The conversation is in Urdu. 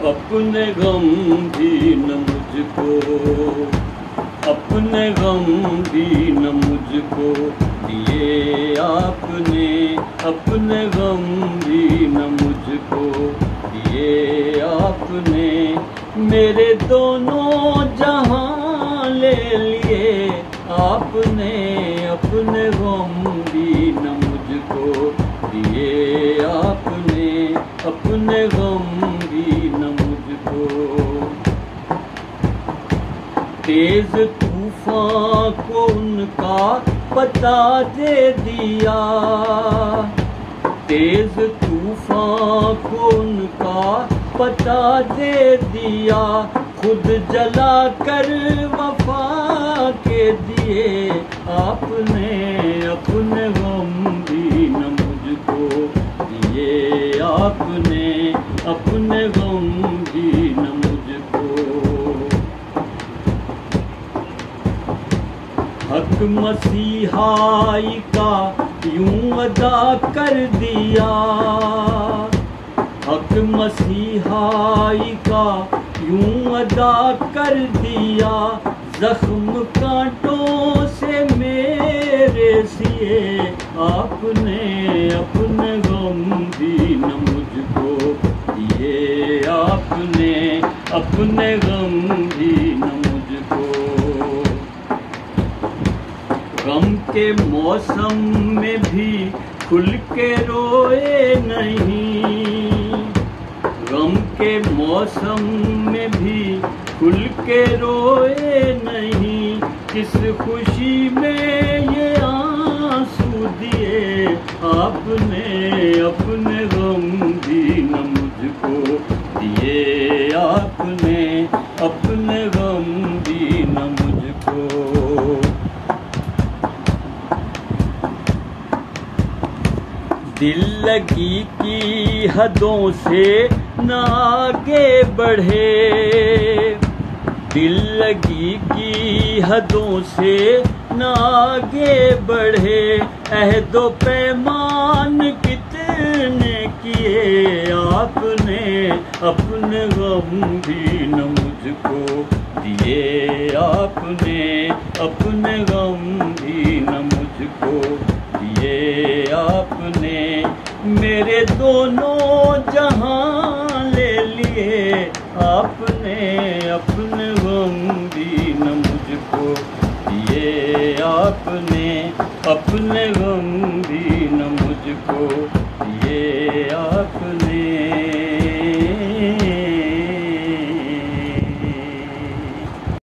اپنے غم بھی نہ مجھ کو، اپنے غم بھی نہ مجھ کو دیے آپ نے، اپنے غم بھی نہ مجھ کو دیے آپ نے، میرے دونوں جہاں لے لیے آپ نے، اپنے غم بھی نہ مجھ کو دیے آپ نے، اپنے غم بھی نہ مجھ کو۔ تیز طوفان کو ان کا پتہ دے دیا، تیز طوفان کو ان کا پتہ دے دیا، خود جلا کر وفا کے دیے آپ نے، اپنے غم بھی نہ مجھ کو دیے آپ نے، اپنے غم بھی نہ مجھ کو۔ حق مسیحائی کا یوں ادا کر دیا، حق مسیحائی کا یوں ادا کر دیا، زخم کانٹوں سے میرے سیے آپ نے، اپنے غم بھی نہ مجھ کو دیے آپ نے، اپنے غم بھی نہ مجھ کو۔ غم کے موسم میں بھی کھل کے روئے نہیں، غم کے موسم میں بھی کھل کے روئے نہیں، کس خوشی میں یہ آنسو دیے آپ نے، اپنے غم بھی نہ مجھ کو دیے آپ نے، اپنے غم بھی نہ مجھ کو۔ دل لگی کی حدوں سے نہ آگے بڑھے، دل لگی کی حدوں سے نہ آگے بڑھے، عہد و پیمان کتنے کیے آپ نے، اپنے غم بھی نہ مجھ کو دیے آپ نے، اپنے غم بھی نہ مجھ کو دیے آپ نے، میرے دونوں جہاں لے لیے آپ نے، اپنے غم بھی نہ مجھ کو دیے آپ نے، اپنے غم